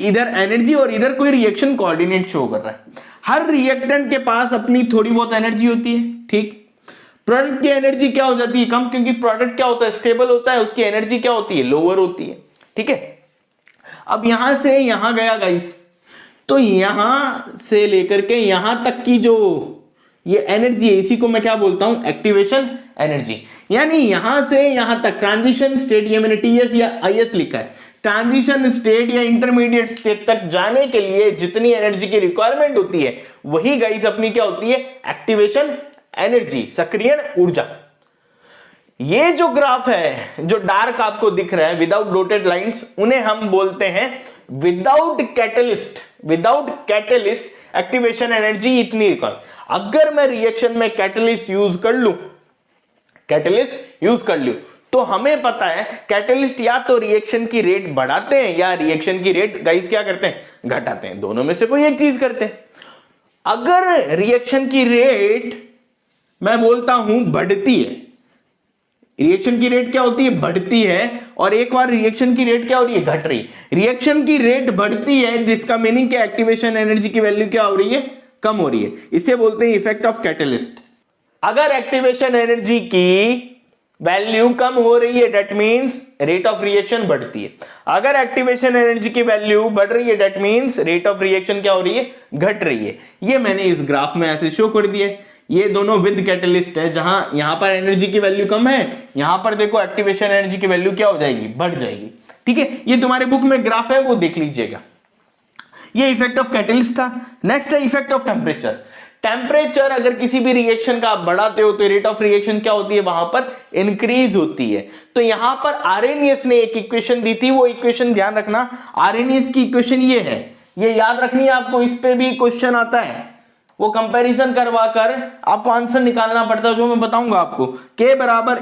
Speaker 1: इधर एनर्जी और इधर कोई रिएक्शन कोऑर्डिनेट शो कर रहा है। हर रिएक्टेंट के पास अपनी थोड़ी बहुत एनर्जी होती है, ठीक। प्रोडक्ट की एनर्जी क्या हो जाती है? कम, क्योंकि प्रोडक्ट क्या होता है? स्टेबल होता है, उसकी एनर्जी क्या होती है? लोअर होती है, ठीक है। अब यहां से यहां गया गाइस, तो यहां से लेकर के यहां तक की जो ये एनर्जी है, इसी को मैं क्या बोलता हूं? Activation energy. यानी यहां से यहां तक ट्रांजिशन स्टेट, ये मैंने TS या IS लिखा है, ट्रांजिशन स्टेट या इंटरमीडिएट स्टेट तक जाने के लिए जितनी एनर्जी की रिक्वायरमेंट होती है वही गाइस अपनी क्या होती है? एक्टिवेशन एनर्जी, सक्रियण ऊर्जा। ये जो ग्राफ है, जो डार्क आपको दिख रहा है विदाउट डॉटेड लाइंस, उन्हें हम बोलते हैं without catalyst. Without catalyst activation energy इतनी कम। अगर मैं रिएक्शन में कैटलिस्ट यूज कर लूं तो हमें पता है कैटलिस्ट या तो रिएक्शन की रेट बढ़ाते हैं या रिएक्शन की रेट गाइस क्या करते हैं? घटाते हैं। दोनों में से कोई एक चीज करते हैं। अगर रिएक्शन की रेट मैं बोलता हूं बढ़ती है, रिएक्शन की रेट क्या होती है? बढ़ती है। और एक बार रिएक्शन की रेट क्या हो रही है? घट रही। रिएक्शन की रेट बढ़ती है, जिसका मीनिंग क्या? एक्टिवेशन एनर्जी की वैल्यू क्या हो रही है? कम हो रही है। इसे बोलते हैं इफेक्ट ऑफ कैटलिस्ट। अगर एक्टिवेशन एनर्जी की वैल्यू कम हो रही है, that means rate of reaction बढ़ती है। अगर एक्टिवेशन एनर्जी की वैल्यू बढ़ रही है, that means rate of reaction क्या हो रही है? घट रही है। ये मैंने इस ग्राफ में ऐसे शो कर दिया। ये दोनों विद कैटलिस्ट है, जहां यहां पर एनर्जी की वैल्यू कम है, यहां पर देखो एक्टिवेशन एनर्जी की वैल्यू क्या हो जाएगी? बढ़ जाएगी, ठीक है। ये तुम्हारे बुक में ग्राफ है, वो देख लीजिएगा। ये इफेक्ट ऑफ कैटलिस्ट था। नेक्स्ट है इफेक्ट ऑफ टेम्परेचर। टेम्परेचर अगर किसी भी रिएक्शन का आप बढ़ाते हो तो रेट ऑफ रिएक्शन क्या होती है? वहां पर इंक्रीज होती है। तो यहां पर आर्रेनियस ने एक इक्वेशन दी थी, वो इक्वेशन ध्यान रखना। आर्रेनियस की इक्वेशन ये है, ये याद रखनी है आपको। इस पे भी क्वेश्चन आता है, वो कंपैरिजन करवा कर आपको आंसर निकालना पड़ता है, जो मैं बताऊंगा आपको। K बराबर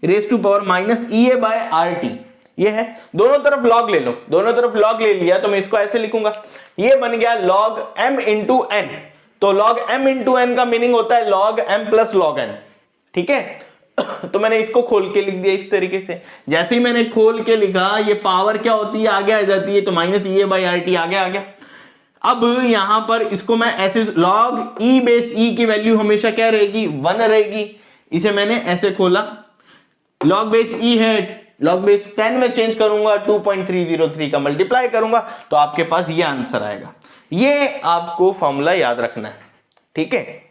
Speaker 1: A.E⁻⁻ ये है। दोनों तरफ लॉग ले लो, दोनों तरफ लॉग ले लिया तो मैं इसको ऐसे लिखूंगा, ये बन गया log m इंटू n। तो log m इंटू n का मीनिंग होता है log m plus log n, ठीक है। तो मैंने इसको खोल के लिख दिया इस तरीके से। जैसे ही मैंने खोल के लिखा, ये पावर क्या होती है? आगे आ जाती है, तो -EA/RT आगे आ गया। अब यहां पर इसको मैं ऐसे log E/E की वैल्यू हमेशा क्या रहेगी? 1 रहेगी। इसे मैंने ऐसे खोला, log बेस E है, log बेस 10 में चेंज करूंगा, 2.303 का मल्टीप्लाई करूंगा तो आपके पास ये आंसर आएगा। ये आपको फॉर्मूला याद रखना है, ठीक है,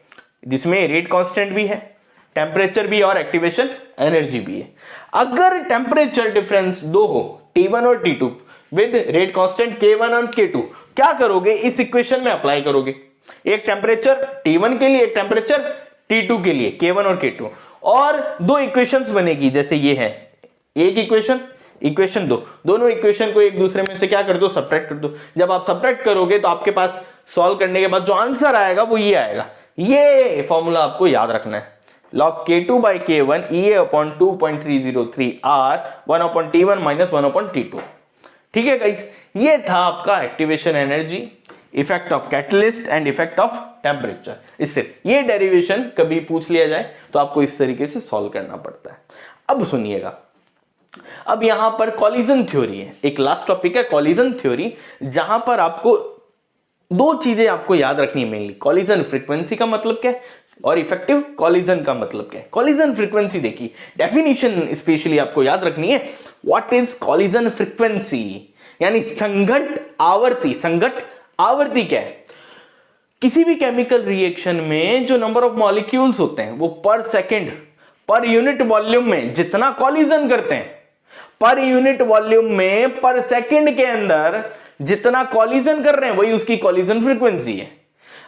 Speaker 1: जिसमें रेट कांस्टेंट भी है, टेम्परेचर भी और एक्टिवेशन एनर्जी भी है। अगर टेम्परेचर डिफरेंस दो हो, T1 और T2 with rate constant K1 और K2, क्या करोगे? इस इक्वेशन में अप्लाई करोगे। एक टेम्परेचर T1 के लिए, एक टेम्परेचर T2 के लिए, K1 और K2, और दो इक्वेशंस बनेगी। जैसे ये है एक इक्वेशन, इक्वेशन 2, दोनों इक्वेशन को एक दूसरे में से क्या कर दो? सब्ट्रैक्ट कर दो। जब आप सब्ट्रैक्ट करोगे तो आपके पास सॉल्व करने के बाद जो आंसर आएगा वो ये आएगा। ये फॉर्मूला आपको याद रखना है, log K2/K1 EA/2.303 R 1/T1 - 1/T2, ठीक है गाइस। ये था आपका activation energy, effect of catalyst and effect of temperature. इससे ये डेरिवेशन कभी पूछ लिया जाए तो आपको इस तरीके से सॉल्व करना पड़ता है। अब सुनिएगा, अब यहां पर कॉलिजन थ्योरी है, एक लास्ट टॉपिक है कॉलिजन थ्योरी, जहां पर आपको दो चीजें आपको याद रखनी है मेनली। कॉलिजन फ्रीक्वेंसी का मतलब क्या है और इफेक्टिव कॉलिजन का मतलब क्या है। कॉलिजन फ्रीक्वेंसी देखिए, डेफिनेशन स्पेशली आपको याद रखनी है। What is collision frequency? यानी संघट आवर्ती। संघट आवर्ती क्या है? किसी भी केमिकल रिएक्शन में जो नंबर ऑफ मॉलिक्यूल्स होते हैं वो पर सेकेंड पर यूनिट वॉल्यूम में जितना कॉलिजन करते हैं, पर यूनिट वॉल्यूम में पर सेकेंड के अंदर जितना कॉलिजन कर रहे हैं वही उसकी कॉलिजन फ्रीक्वेंसी है।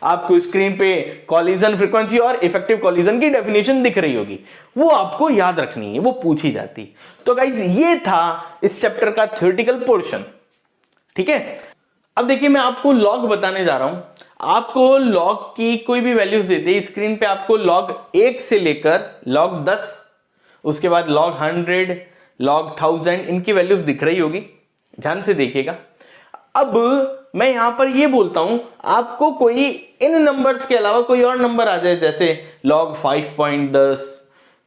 Speaker 1: आपको स्क्रीन पे कॉलिजन फ्रीक्वेंसी और इफेक्टिव कॉलिजन की डेफिनेशन दिख रही होगी, वो आपको याद रखनी है, वो पूछी जाती। तो गाइस ये था इस चैप्टर का थ्योरेटिकल पोर्शन, ठीक है। अब देखिए मैं आपको लॉग बताने जा रहा हूं। आपको लॉग की कोई भी वैल्यूज देते हैं, स्क्रीन पे आपको लॉग 1 से लेकर लॉग 10, उसके बाद लॉग 100, लॉग 1000 इनकी वैल्यूज दिख रही होगी, ध्यान से देखिएगा। अब मैं यहां पर ये बोलता हूं आपको कोई इन नंबर्स के अलावा कोई और नंबर आ जाए, जैसे लॉग 5.10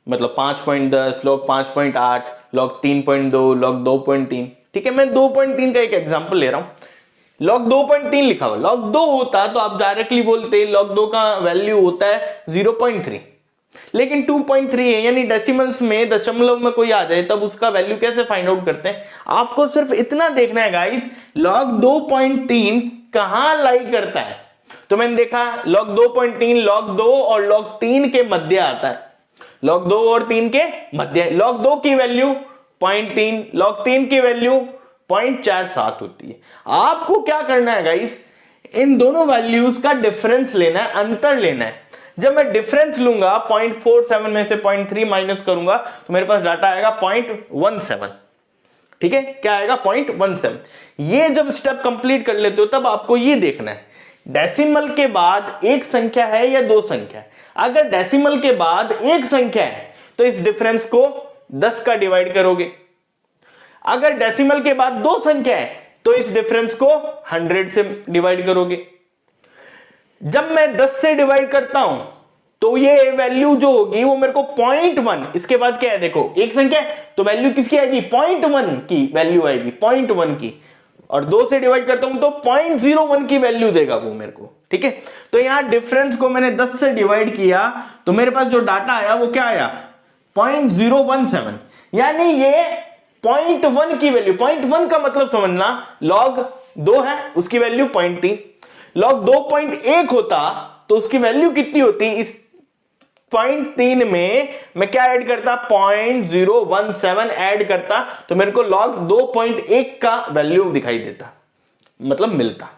Speaker 1: मतलब 5.10, लॉग 5.8, लॉग 3.2, लॉग 2.3। ठीक है, मैं 2.3 का एक एग्जांपल ले रहा हूं। लॉग 2.3 लिखा हुआ, लॉग 2 होता तो आप डायरेक्टली बोलते लॉग 2 का वैल्यू होता है 0.3, लेकिन 2.3 है, यानी डेसिमल्स में दशमलव में कोई आ जाए तब उसका वैल्यू कैसे फाइंड आउट करते हैं। आपको सिर्फ इतना देखना है गाइस, लॉग 2.3 कहां लाई करता है। तो मैंने देखा लॉग 2.3 लॉग 2 और लॉग 3 के मध्य आता है, लॉग 2 और 3 के मध्य। लॉग 2 की वैल्यू 0.3, लॉग 3 की वैल्यू 0.47 होती है। आपको क्या करना है गाइस, इन दोनों वैल्यूज का डिफरेंस लेना है, अंतर लेना है। जब मैं डिफरेंस लूंगा 0.47 में से 0.3 माइनस करूंगा तो मेरे पास डाटा आएगा 0.17। ठीक है, क्या आएगा 0.17। ये जब स्टेप कंप्लीट कर लेते हो तब आपको ये देखना है डेसिमल के बाद एक संख्या है या दो संख्या है। अगर डेसिमल के बाद एक संख्या है तो इस डिफरेंस को 10 का डिवाइड करोगे। अगर डेसिमल के बाद दो संख्या है तो इस डिफरेंस को 100 से डिवाइड करोगे। जब मैं 10 से डिवाइड करता हूं तो ये वैल्यू जो होगी वो मेरे को 0.1, इसके बाद क्या है देखो एक संख्या है तो वैल्यू किसकी आएगी 0.1 की वैल्यू आएगी 0.1 की, और 2 से डिवाइड करता हूं तो 0.01 की वैल्यू देगा वो मेरे को। ठीक है, तो यहां डिफरेंस को मैंने 10 से डिवाइड किया तो मेरे पास जो डाटा आया वो क्या आया 0.017, यानी ये 0.1 की वैल्यू। 0.1 का मतलब समझना, लॉग 2 है उसकी वैल्यू 0.3, लॉग 2.1 होता तो उसकी वैल्यू कितनी होती, इस 0.3 में मैं क्या ऐड करता 0.017 ऐड करता तो मेरे को लॉग 2.1 का वैल्यू दिखाई देता, मतलब मिलता।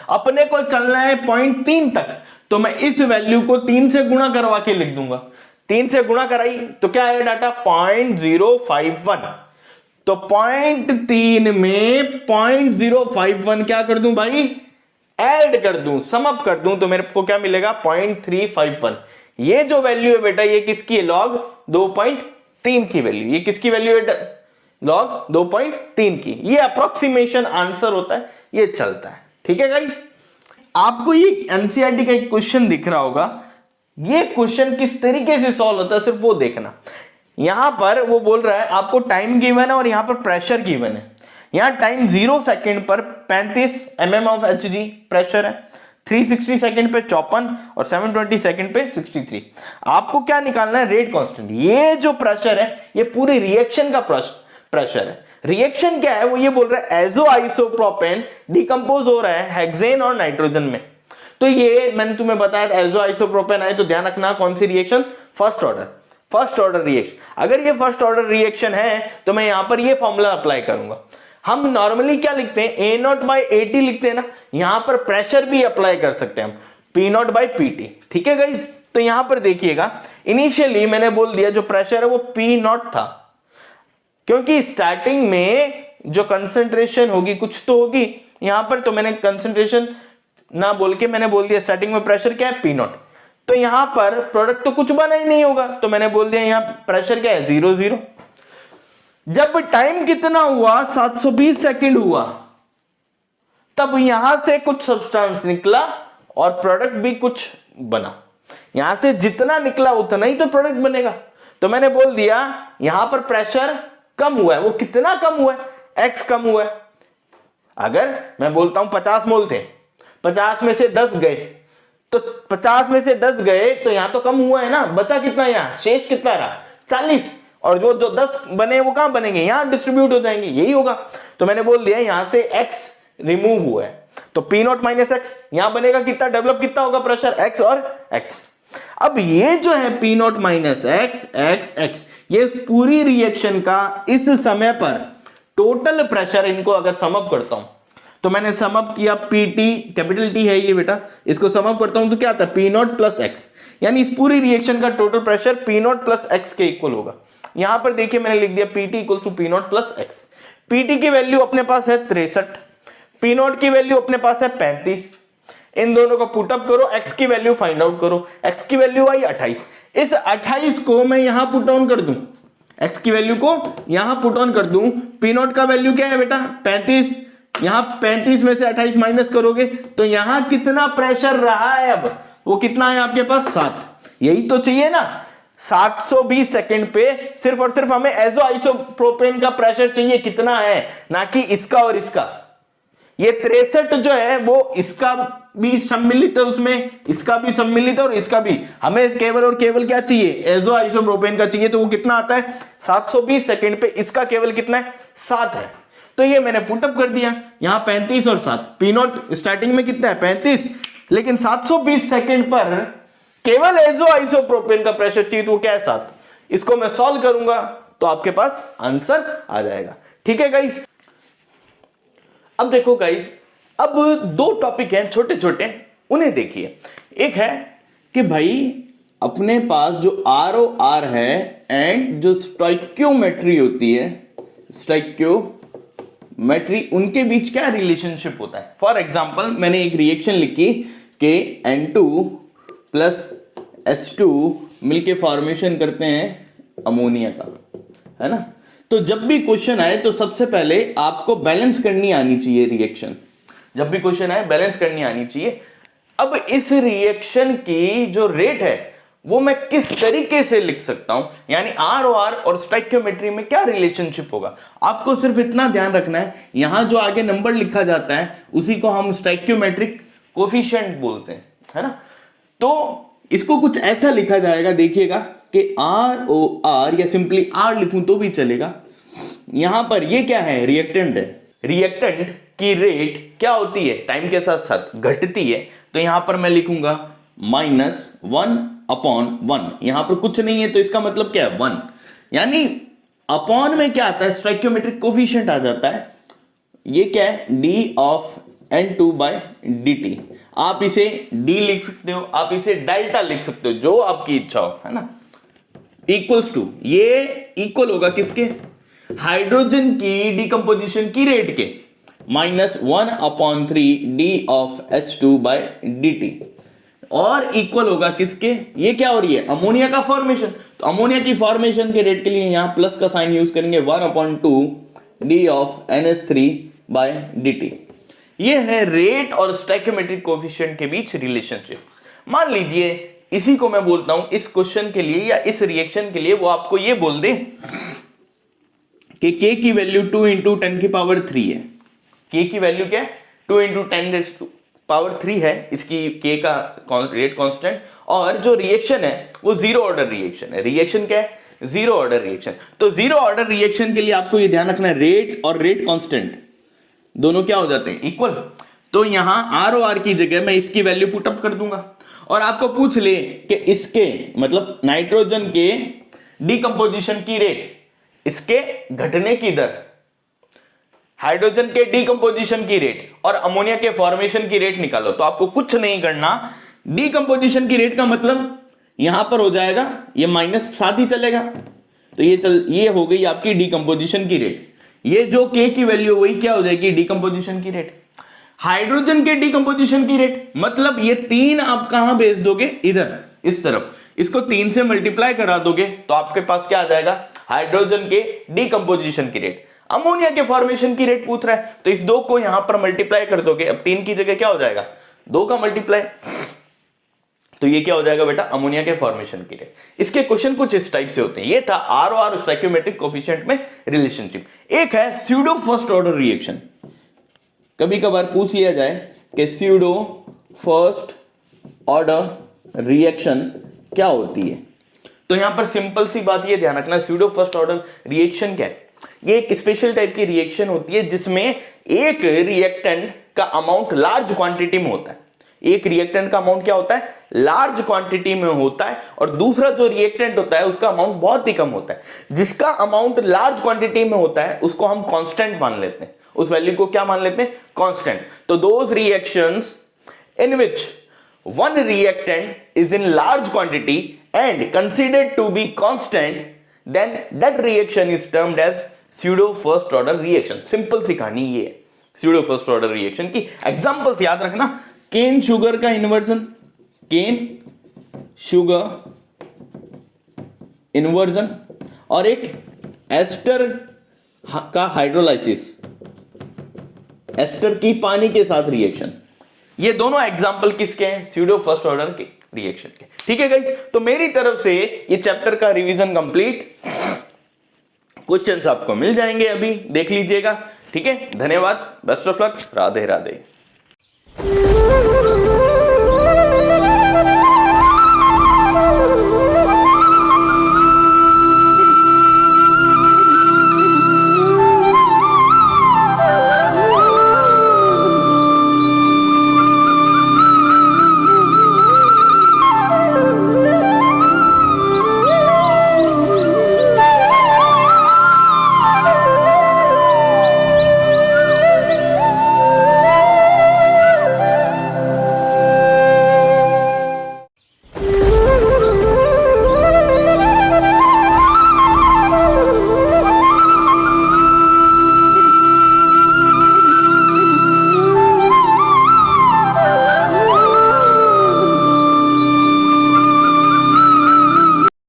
Speaker 1: अपने को चलना है 0.3 तक, तो मैं इस वैल्यू को 3 से गुणा करवा के लिख दूंगा। 3 से गुणा कराई तो क्या आया डाटा 0.051, तो 0.3 में 0.051 क्या कर दूं भाई, ऐड कर दूं, सम अप कर दूं तो मेरे को क्या मिलेगा 0.351। ये जो वैल्यू है बेटा ये किसकी है, लॉग 2.3 की वैल्यू। ये किसकी वैल्यू है, लॉग 2.3 की। ये अप्रोक्सीमेशन आंसर होता है, ये चलता है। ठीक है गाइस, आपको ये एनसीईआरटी का एक क्वेश्चन दिख रहा होगा, ये क्वेश्चन किस तरीके से सॉल्व होता है सिर्फ वो देखना। यहां पर वो बोल रहा है आपको टाइम गिवन है और यहां पर प्रेशर गिवन है। यहां टाइम 0 सेकंड पर 35 mm ऑफ Hg प्रेशर है, 360 सेकंड पे 54 और 720 सेकंड पे 63। आपको क्या निकालना है, रेट कांस्टेंट। ये जो प्रेशर है ये पूरी रिएक्शन का प्रेशर है। रिएक्शन क्या है, वो ये बोल रहा है एजो आइसोप्रोपेन डिकम्पोज हो रहा है हेक्सेन और नाइट्रोजन में। तो ये मैंने तुम्हें बताया था एजो आइसोप्रोपेन आए तो ध्यान रखना कौन सी रिएक्शन, फर्स्ट ऑर्डर रिएक्शन। अगर ये फर्स्ट ऑर्डर रिएक्शन है तो मैं यहां पर ये फॉर्मूला अप्लाई करूंगा। हम नॉर्मली क्या लिखते हैं, A0/AT लिखते हैं ना, यहां पर प्रेशर भी अप्लाई कर सकते हैं हम, P0/PT। ठीक है गाइस, तो यहां पर देखिएगा इनिशियली मैंने बोल दिया जो प्रेशर है वो P0 था, क्योंकि स्टार्टिंग में जो कंसंट्रेशन होगी कुछ तो होगी यहां पर, तो मैंने कंसंट्रेशन ना बोल के मैंने बोल दिया स्टार्टिंग में प्रेशर क्या है P0। तो यहां पर प्रोडक्ट तो कुछ बना ही नहीं होगा तो मैंने बोल दिया यहां प्रेशर क्या है 0 जब टाइम कितना हुआ 720 सेकंड हुआ तब यहां से कुछ सब्सटेंस निकला और प्रोडक्ट भी कुछ बना। यहां से जितना निकला उतना ही तो प्रोडक्ट बनेगा। तो मैंने बोल दिया यहां पर प्रेशर कम हुआ है, वो कितना कम हुआ है, x कम हुआ है। अगर मैं बोलता हूं 50 मोल थे, 50 में से 10 गए, तो 50 में से 10 गए तो यहां तो कम हुआ है ना, बचा कितना, यहां शेष कितना रहा 40, और जो 10 बने वो कहां बनेंगे, यहां डिस्ट्रीब्यूट हो जाएंगे, यही होगा। तो मैंने बोल दिया यहां से x रिमूव हुआ है तो P0 माइनस x यहां बनेगा कितना, डेवलप कितना होगा प्रेशर, x और x। अब ये जो है P0 माइनस x, ये पूरी रिएक्शन का इस समय पर टोटल प्रेशर, इनको अगर सम अप करता हूं तो मैंने सम अप किया PT, कैपिटल T है ये बेटा, इसको सम अप करता हूं तो क्या आता है P0 प्लस x, यानी इस पूरी रिएक्शन का total pressure P0 plus x के इक्वल होगा। यहां पर देखिए मैंने लिख दिया PT equal to P0 plus x। PT की वैल्यू अपने पास है 63, पी नॉट की वैल्यू अपने पास है 35, इन दोनों को पुटअप करो, x की वैल्यू फाइंड आउट करो, x की वैल्यू आई 28, इस 28 को मैं यहां पुट ऑन कर दूं, x की वैल्यू को यहां पुट ऑन कर दूं, पी नॉट का वैल्यू क्या है बेटा 35, यहां 35 में से 28 माइनस करोगे तो यहां कितना प्रेशर रहा है, अब वो कितना है आपके पास 7, यही तो चाहिए ना, 720 सेकंड पे सिर्फ और सिर्फ हमें एजो आइसोप्रोपेन का प्रेशर चाहिए, कितना है, ना कि इसका और इसका। ये 63 जो है वो इसका भी सम्मिलित है उसमें, इसका भी सम्मिलित है और इसका भी, हमें केवल और केवल क्या चाहिए, एजो आइसोप्रोपेन का चाहिए, तो वो कितना आता है 720 सेकंड पे, इसका केवल कितना है 7 है, तो ये मैंने पुटअप कर दिया, यहां 35 और 7, पी नॉट स्टार्टिंग में कितना है 35, लेकिन 720 सेकंड पर केवल एजो आइसोप्रोपेन का प्रेशर चाहिए, तो वो क्या है 7, इसको मैं सॉल्व करूंगा तो आपके पास आंसर आ जाएगा। ठीक है गाइस, अब देखो गाइस, अब दो टॉपिक हैं छोटे छोटे, उन्हें देखिए। एक है कि भाई अपने पास जो ROR है एंड जो स्टोइकियोमेट्री होती है, स्टोइकियोमेट्री, उनके बीच क्या रिलेशनशिप होता है। फॉर एग्जांपल मैंने एक रिएक्शन लिखी कि N2 प्लस H2 मिलके फॉर्मेशन करते हैं अमोनिया का, है ना। तो जब भी क्वेश्चन आए तो सबसे पहले आपको बैलेंस करनी आनी चाहिए रिएक्शन, जब भी क्वेश्चन आए बैलेंस करनी आनी चाहिए। अब इस रिएक्शन की जो रेट है वो मैं किस तरीके से लिख सकता हूं, यानी ROR और स्टोइकियोमेट्री में क्या रिलेशनशिप होगा, आपको सिर्फ इतना ध्यान रखना है, यहां जो आगे नंबर लिखा जाता है उसी को हम स्टोइकियोमेट्रिक कोफिशिएंट बोलते हैं, है ना। तो इसको कुछ ऐसा लिखा जाएगा, देखिएगा कि ROR, या सिंपली R लिखूं तो भी चलेगा। यहां पर ये क्या है, रिएक्टेंट है, रिएक्टेंट की रेट क्या होती है, टाइम के साथ साथ घटती है, तो यहां पर मैं लिखूंगा -1/1, यहां पर कुछ नहीं है तो इसका मतलब क्या है 1, यानी अपॉन में क्या आता है, स्टोइकियोमेट्रिक कोफिशिएंट आ जाता है, ये क्या है d ऑफ N2/dt, आप इसे d लिख सकते हो, आप इसे डेल्टा लिख सकते हो, जो आपकी इच्छा हो, है ना। इक्वल्स टू, ये इक्वल होगा किसके, हाइड्रोजन की डिकम्पोजिशन की रेट के, -1/3 d ऑफ H2/dt, और इक्वल होगा किसके, ये क्या हो रही है, अमोनिया का फॉर्मेशन, तो अमोनिया की फॉर्मेशन के रेट के लिए यहां प्लस का साइन यूज करेंगे, 1/2 d ऑफ NH3/dt। ये है रेट और स्टोइकियोमेट्रिक कोफिशिएंट के बीच रिलेशनशिप। मान लीजिए इसी को मैं बोलता हूं इस क्वेश्चन के लिए या इस रिएक्शन के लिए, वो आपको ये बोल दे कि K की वैल्यू 2 × 10⁻³ है, K की वैल्यू क्या है 2 × 10⁻³ है, इसकी K का रेट कांस्टेंट, और जो रिएक्शन है वो जीरो ऑर्डर रिएक्शन है। रिएक्शन क्या है, जीरो ऑर्डर रिएक्शन। तो जीरो ऑर्डर रिएक्शन के लिए आपको ये ध्यान रखना है, रेट और रेट कांस्टेंट दोनों क्या हो जाते हैं, इक्वल। तो यहां ROR की जगह मैं इसकी वैल्यू पुटअप कर दूंगा, और आपको पूछ ले कि इसके मतलब नाइट्रोजन के डिकम्पोजिशन की रेट, इसके घटने की दर, हाइड्रोजन के डिकम्पोजिशन की रेट और अमोनिया के फॉर्मेशन की रेट निकालो। तो आपको कुछ नहीं करना, डिकम्पोजिशन की रेट का मतलब यहां पर हो जाएगा, ये माइनस साथ ही चलेगा, तो ये हो गई आपकी डिकम्पोजिशन की रेट, ये जो K की वैल्यू वही क्या हो जाएगी, डिकम्पोजिशन की रेट। हाइड्रोजन के डिकम्पोजिशन की रेट मतलब ये 3 आप कहां भेज दोगे, इधर इस तरफ, इसको 3 से मल्टीप्लाई करा दोगे तो आपके पास क्या आ जाएगा, हाइड्रोजन के डिकम्पोजिशन की रेट। अमोनिया के फॉर्मेशन की रेट पूछ रहा है, तो इस 2 को यहां पर मल्टीप्लाई कर दोगे, अब 3 की जगह क्या हो जाएगा 2 का मल्टीप्लाई, तो ये क्या हो जाएगा बेटा, अमोनिया के फॉर्मेशन की रेट। इसके क्वेश्चन कुछ इस टाइप से होते हैं। ये था ROR स्टोइकियोमेट्रिक कोफिशिएंट में रिलेशनशिप। एक है स्यूडो फर्स्ट ऑर्डर रिएक्शन, कभी कभार पूछ लिया जाए कि स्यूडो फर्स्ट ऑर्डर रिएक्शन क्या होती है, तो यहां पर सिंपल सी बात ये ध्यान रखना, स्यूडो फर्स्ट ऑर्डर रिएक्शन क्या है, ये एक स्पेशल टाइप की रिएक्शन होती है जिसमें एक रिएक्टेंट का अमाउंट लार्ज क्वांटिटी में होता है, एक रिएक्टेंट का अमाउंट क्या होता है, लार्ज क्वांटिटी में होता है, और दूसरा जो रिएक्टेंट होता है उसका अमाउंट बहुत ही कम होता है। जिसका अमाउंट लार्ज क्वांटिटी में होता है उसको हम कांस्टेंट मान लेते हैं, उस वैल्यू को क्या मान लेते हैं, कांस्टेंट। तो those reactions in which one reactant is in large quantity and considered to be constant, then that reaction is termed as pseudo first order reaction. Simple सी कहानी ये है, स्यूडो फर्स्ट ऑर्डर रिएक्शन की examples याद रखना, cane sugar का inversion, cane sugar inversion, और एक एस्टर का हाइड्रोलाइसिस, एस्टर की पानी के साथ रिएक्शन। ये दोनों एग्जांपल किसके हैं? स्यूडो फर्स्ट ऑर्डर के रिएक्शन के। ठीक है गाइस, तो मेरी तरफ से ये चैप्टर का रिवीजन कंप्लीट, क्वेश्चंस आपको मिल जाएंगे, अभी देख लीजिएगा। ठीक है, धन्यवाद, best of luck, Radhe Radhe.